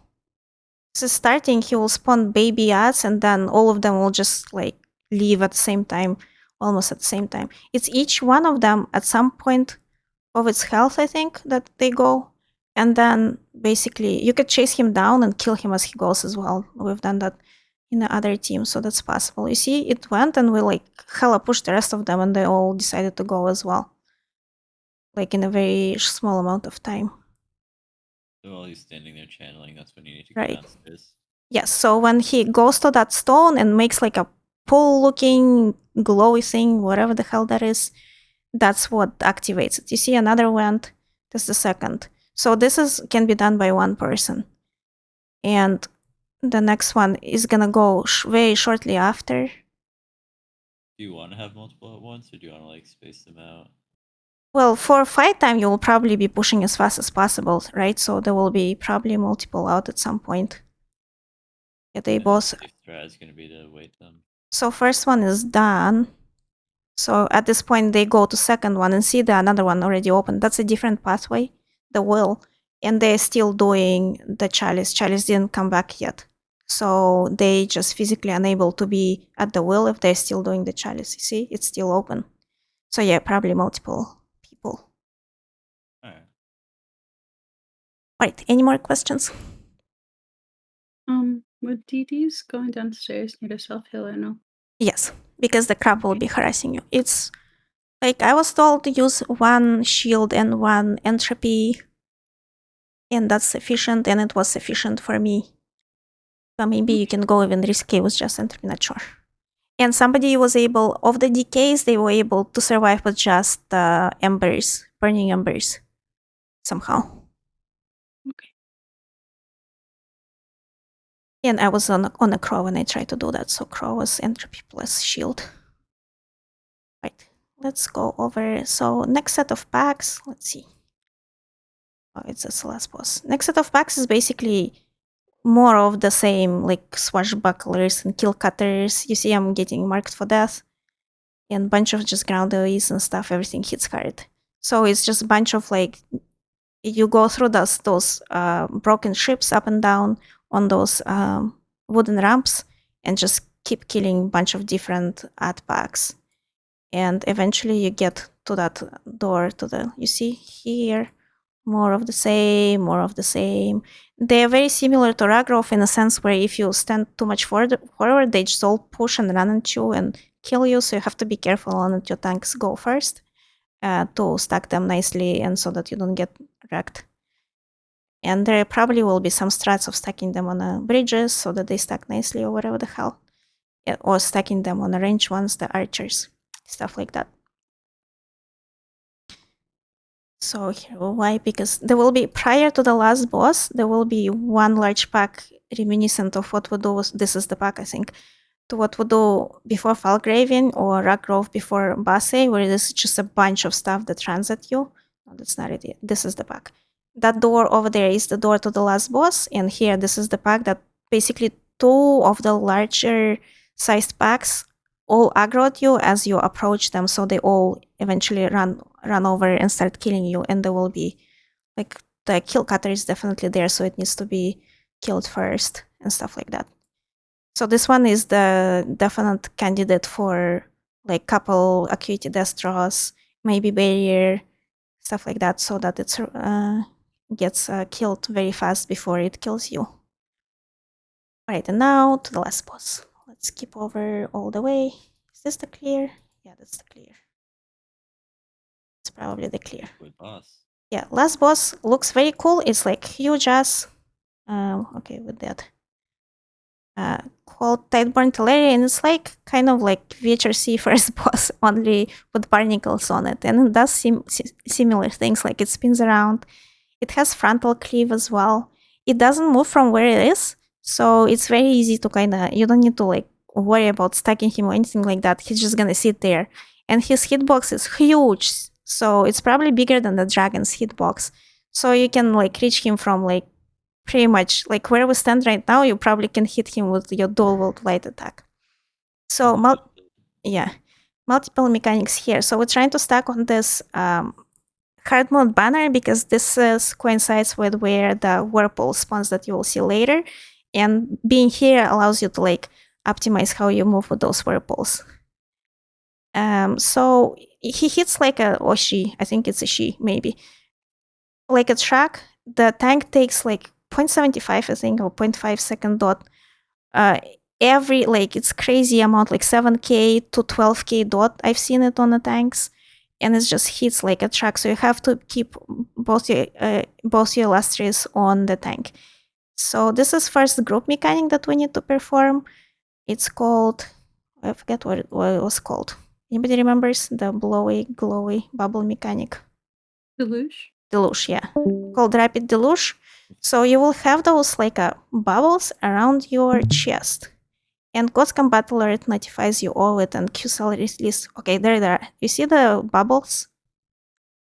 starting, he will spawn baby ads, and then all of them will just like leave at the same time, almost at the same time. It's each one of them at some point of its health, I think, that they go. And then basically you could chase him down and kill him as he goes as well. We've done that in the other team, so that's possible. You see, it went, and we like hella pushed the rest of them, and they all decided to go as well. Like in a very small amount of time. So while he's standing there channeling, that's when you need to Right. go downstairs. Yes, so when he goes to that stone and makes like a pool-looking glowy thing, whatever the hell that is, that's what activates it. You see another went, that's the second. So this can be done by one person. And the next one is gonna go very shortly after. Do you want to have multiple at once, or do you want to like space them out? Well, for fight time, you will probably be pushing as fast as possible, right? So there will be probably multiple out at some point. Yeah, they both. The strat is going to be to wait them. So first one is done. So at this point, they go to second one and see the another one already open. That's a different pathway, the will, and they're still doing the chalice. Chalice didn't come back yet. So they just physically unable to be at the will if they're still doing the chalice. You see, it's still open. So yeah, probably multiple people. All right. Right, any more questions? Would DDs going downstairs need a self-heal or no? Yes, because the crab will be harassing you. It's like I was told to use 1 shield and 1 entropy, and that's sufficient, and it was sufficient for me. But maybe you can go even risky with just entropy, not sure. And somebody was able, of the decays, they were able to survive with just embers, burning embers, somehow. Okay. And I was on a crow when I tried to do that, so crow was entropy plus shield. Right, let's go over. So next set of packs, let's see. Oh, it's a last boss. Next set of packs is basically more of the same, like swashbucklers and kill cutters. You see, I'm getting marked for death, and bunch of just ground AoEs and stuff. Everything hits hard. So it's just a bunch of like, you go through those broken ships up and down on those wooden ramps, and just keep killing a bunch of different art packs. And eventually you get to that door you see here, more of the same, more of the same. They are very similar to Ragrov in a sense where if you stand too much forward, they just all push and run at you and kill you, so you have to be careful and let your tanks go first to stack them nicely and so that you don't get wrecked. And there probably will be some strats of stacking them on bridges so that they stack nicely or whatever the hell. Or stacking them on the range ones, the archers, stuff like that. So here, why? Because there will be, prior to the last boss, there will be 1 large pack reminiscent of what we do. This is the pack, I think, to what we do before Falgraving or Ragrove before Basse, where this is just a bunch of stuff that runs at you. No, that's not it. This is the pack. That door over there is the door to the last boss, and here, this is the pack that basically 2 of the larger sized packs all aggro at you as you approach them, so they all eventually run over and start killing you, and there will be like the kill cutter is definitely there, so it needs to be killed first and stuff like that. So this one is the definite candidate for like couple acuity death draws, maybe barrier, stuff like that, so that it gets killed very fast before it kills you. Alright, and now to the last boss. Let's skip over all the way. Is this the clear? Yeah, that's the clear. It's probably the clear. Good boss. Yeah, last boss looks very cool. It's like huge ass. Okay, with that. Called Tideborn Teleria, and it's like kind of like VHRC first boss, only with barnacles on it, and it does similar things, like it spins around. It has frontal cleave as well. It doesn't move from where it is, so it's very easy to you don't need to like worry about stacking him or anything like that. He's just gonna sit there, and his hitbox is huge, so it's probably bigger than the dragon's hitbox. So you can like reach him from like pretty much like where we stand right now. You probably can hit him with your dual wield light attack. So multiple mechanics here. So we're trying to stack on this hard mode banner because this coincides with where the whirlpool spawns that you will see later, and being here allows you to like optimize how you move with those whirlpools. So he hits like or she, I think it's a she maybe, like a track. The tank takes like 0.75, I think, or 0.5 second dot. Every, like, it's crazy amount, like 7k to 12k dot. I've seen it on the tanks, and it just hits like a track. So you have to keep both your illustrious on the tank. So this is first group mechanic that we need to perform. It's called, I forget what it was called. Anybody remembers the blowy, glowy bubble mechanic? Deluge? Deluge, yeah. Called Rapid Deluge. So you will have those like bubbles around your chest. And God's Combat Alert notifies you all it and QSL release. Okay, there they are. You see the bubbles?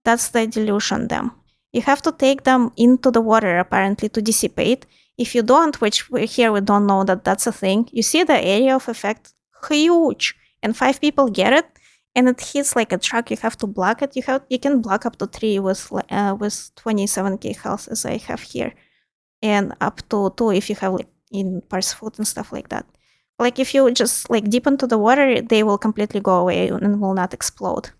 That's the deluge on them. You have to take them into the water apparently to dissipate. If you don't, which here we don't know that that's a thing, you see the area of effect? Huge. And 5 people get it. And it hits like a truck. You have to block it. You can block up to 3 with 27k health, as I have here, and up to 2 if you have like in parse foot and stuff like that. Like if you just like dip into the water, they will completely go away and will not explode.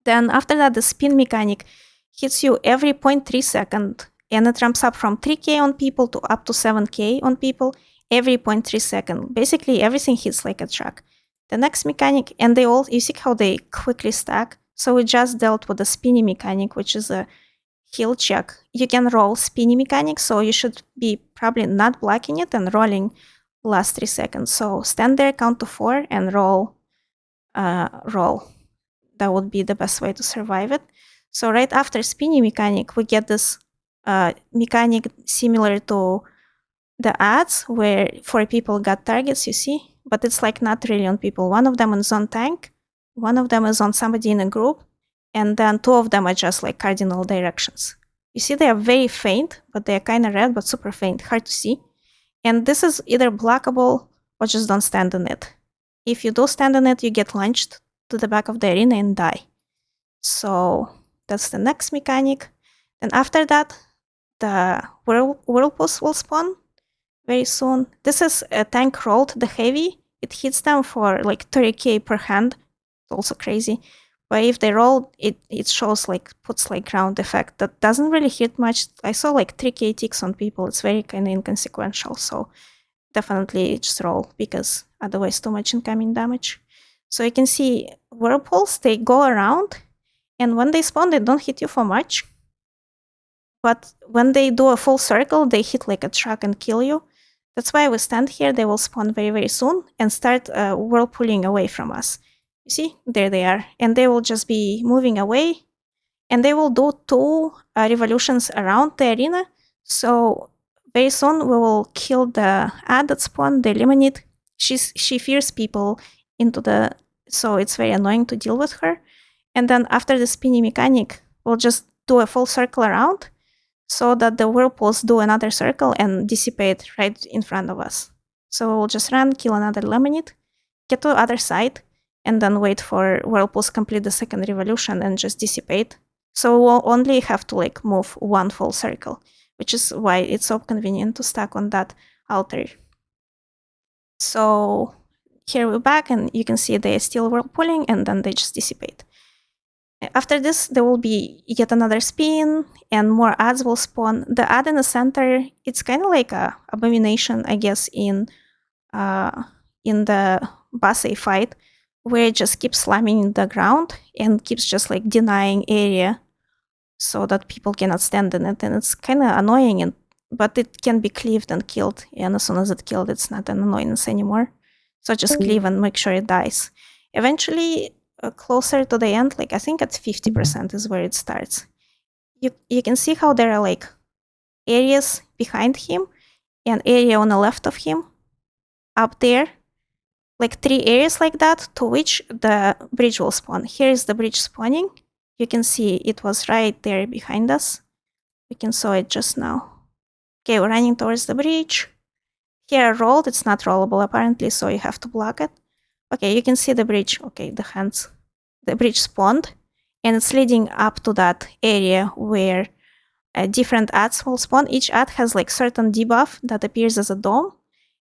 Then after that, the spin mechanic hits you every 0.3 second, and it ramps up from 3k on people to up to 7k on people every 0.3 second. Basically, everything hits like a truck. The next mechanic, and they all, you see how they quickly stack? So we just dealt with the spinny mechanic, which is a heal check. You can roll spinny mechanic, so you should be probably not blocking it and rolling last 3 seconds. So stand there, count to 4, and roll. That would be the best way to survive it. So right after spinny mechanic, we get this mechanic similar to the ads, where 4 people got targets, you see? But it's like not really on people. One of them is on tank, one of them is on somebody in a group, and then 2 of them are just like cardinal directions. You see, they are very faint, but they are kind of red, but super faint, hard to see. And this is either blockable or just don't stand in it. If you do stand in it, you get launched to the back of the arena and die. So that's the next mechanic. Then after that, the whirlpools will spawn very soon. This is a tank rolled, the heavy. It hits them for like 30k per hand. It's also crazy. But if they roll, it shows like, puts like ground effect. That doesn't really hit much. I saw like 3k ticks on people. It's very kind of inconsequential. So definitely just roll, because otherwise too much incoming damage. So you can see whirlpools, they go around, and when they spawn, they don't hit you for much. But when they do a full circle, they hit like a truck and kill you. That's why we stand here. They will spawn very, very soon and start whirlpooling away from us. You see, there they are. And they will just be moving away. And they will do 2 revolutions around the arena. So very soon we will kill the ad that spawned, the eliminate. She fears people into the... So it's very annoying to deal with her. And then after the spinny mechanic, we'll just do a full circle around, so that the whirlpools do another circle and dissipate right in front of us. So we'll just run, kill another Lemonade, get to the other side, and then wait for whirlpools complete the second revolution and just dissipate. So we'll only have to like move 1 full circle, which is why it's so convenient to stack on that altar. So here we're back, and you can see they're still whirlpooling, and then they just dissipate. After this, there will be yet another spin, and more ads will spawn. The ad in the center, it's kind of like a abomination, I guess, in the Basay fight, where it just keeps slamming the ground and keeps just like denying area so that people cannot stand in it. And it's kind of annoying, but it can be cleaved and killed. And as soon as it's killed, it's not an annoyance anymore. So just cleave and make sure it dies. Eventually, closer to the end, like I think at 50% is where it starts. You can see how there are like areas behind him and area on the left of him up there, like 3 areas like that, to which the bridge will spawn. Here is the bridge spawning. You can see it was right there behind us. We can saw it just now. Okay, we're running towards the bridge. Here I rolled, it's not rollable apparently, so you have to block it. Okay, you can see the bridge. Okay, the hands. The bridge spawned, and it's leading up to that area where different ads will spawn. Each ad has like certain debuff that appears as a dome,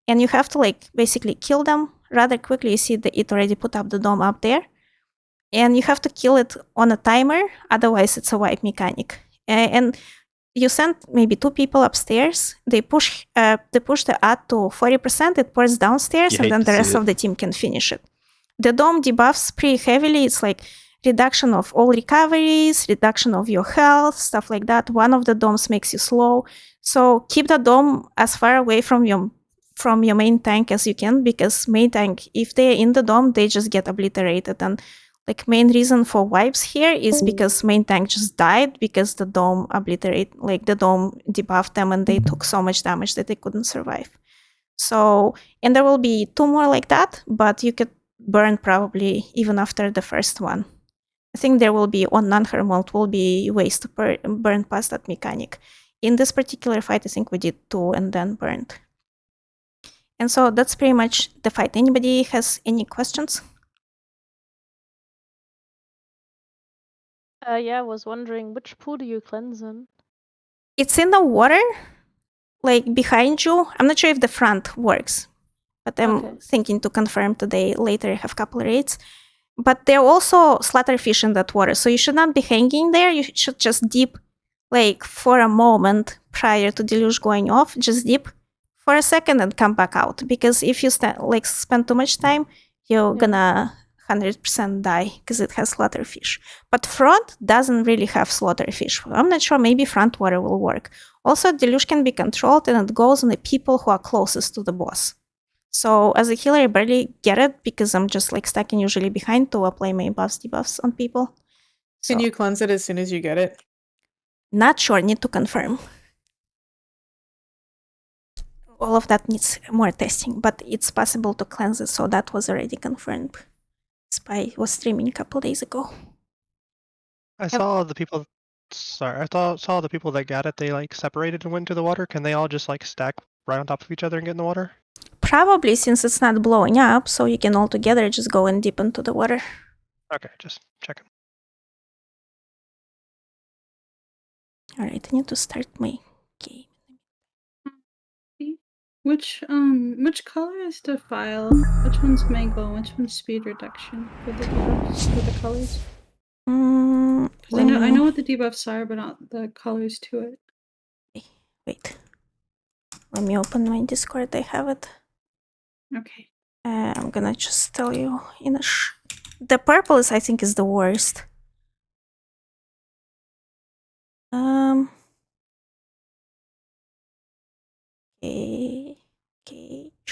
and you have to like basically kill them rather quickly. You see that it already put up the dome up there, and you have to kill it on a timer, otherwise it's a wipe mechanic. And you send maybe 2 people upstairs, they push the ad to 40%, it pours downstairs, You and hate then to the see rest it. of the team can finish it. The dome debuffs pretty heavily. It's like reduction of all recoveries, reduction of your health, stuff like that. One of the domes makes you slow. So keep the dome as far away from your main tank as you can, because main tank, if they're in the dome, they just get obliterated. And like main reason for wipes here is because main tank just died because the dome the dome debuffed them and they took so much damage that they couldn't survive. So, and there will be 2 more like that, but you could burn probably even after the first one. I think there will be, on non-hermalt, will be ways to burn past that mechanic. In this particular fight, I think we did 2 and then burned. And so that's pretty much the fight. Anybody has any questions? Yeah, I was wondering, which pool do you cleanse in? It's in the water, like behind you. I'm not sure if the front works, but I'm thinking to confirm today. Later, I have a couple of raids. But there are also slaughterfish in that water, so you should not be hanging there. You should just dip, like for a moment prior to deluge going off. Just dip for a second and come back out. Because if you spend too much time, you're gonna 100% die because it has slaughterfish. But front doesn't really have slaughterfish. I'm not sure. Maybe front water will work. Also, deluge can be controlled, and it goes on the people who are closest to the boss. So as a healer, I barely get it because I'm just like stacking usually behind to apply my buffs, debuffs on people. So, can you cleanse it as soon as you get it? Not sure, need to confirm. All of that needs more testing, but it's possible to cleanse it, so that was already confirmed. Spy was streaming a couple days ago. I saw the people. Sorry, saw the people that got it. They like separated and went to the water. Can they all just like stack right on top of each other and get in the water? Probably, since it's not blowing up, so you can all together just go and dip into the water. Okay, just checking. All right, I need to start my game. Which color is the file? Which one's mango? Which one's speed reduction for the debuffs for the colors? I know what the debuffs are, but not the colors to it. Wait. Let me open my Discord. I have it. Okay. I'm gonna just tell you in a the purple is, I think, is the worst. Okay.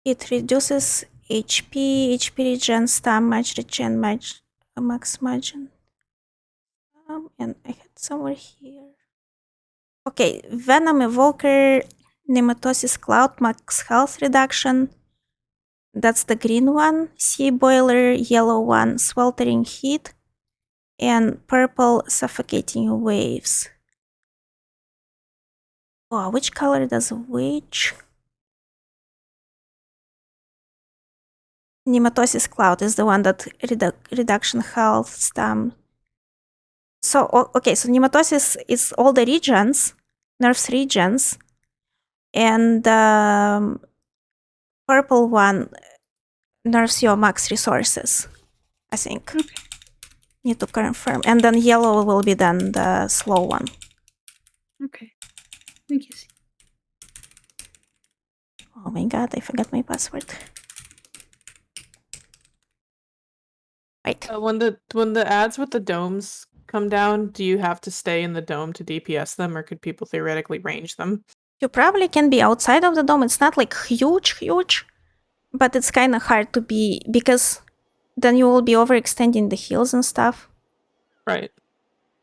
It reduces HP regen, stamina regen, max margin. And I had somewhere here. Okay, Venom Evoker, Nematosis Cloud, max health reduction. That's the green one. Sea Boiler, yellow one, Sweltering Heat, and purple, Suffocating Waves. Oh, which color does which? Nematosis Cloud is the one that reduction health, stam. So, okay, so Nematosis is all the regions, nerfs regions, and purple one nerfs your max resources, I think. Okay. Need to confirm. And then yellow will be then the slow one. Okay. Thank you. Oh my god, I forgot my password. Right. When the ads with the domes come down, do you have to stay in the dome to DPS them, or could people theoretically range them? You probably can be outside of the dome. It's not like huge, but it's kind of hard to be, because then you will be overextending the heals and stuff. Right.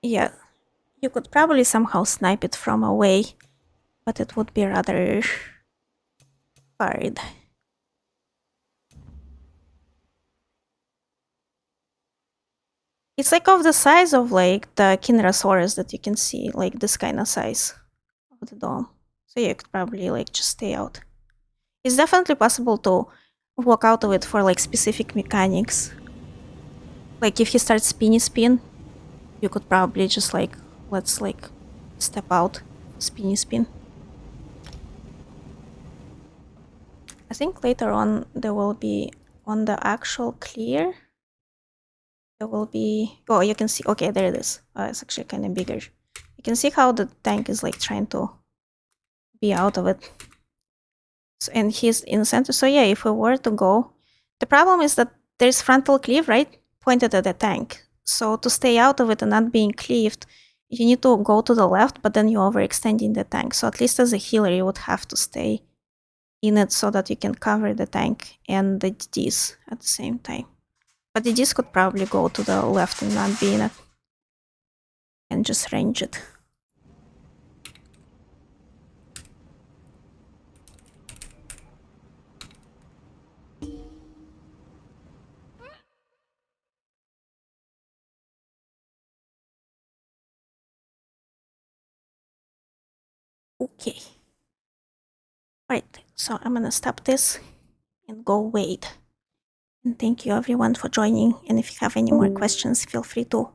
Yeah. You could probably somehow snipe it from away, but it would be rather hard. It's like of the size of like the Kinrasaurus that you can see, like this kind of size of the dome. So yeah, you could probably like just stay out. It's definitely possible to walk out of it for like specific mechanics. Like if he starts spin, you could probably just like, let's like step out, spin. I think later on there will be on the actual clear. There will be, oh, you can see, okay, there it is. It's actually kind of bigger. You can see how the tank is like trying to be out of it. So, and he's in the center. So yeah, if we were to go, the problem is that there's frontal cleave, right? Pointed at the tank. So to stay out of it and not being cleaved, you need to go to the left, but then you're overextending the tank. So at least as a healer, you would have to stay in it so that you can cover the tank and the DDs at the same time. But the DDs could probably go to the left and not be in it. And just range it. Okay. Right, so I'm gonna stop this and go wait. And thank you everyone for joining. And if you have any more questions, feel free to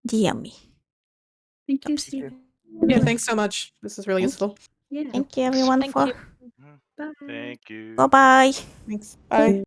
DM me. Thank you, Oops. Stephen. Yeah, thanks so much. This is really Thank useful. Yeah. Thank you everyone Thank for. you. Bye. Thank you. Bye bye. Thanks. Bye.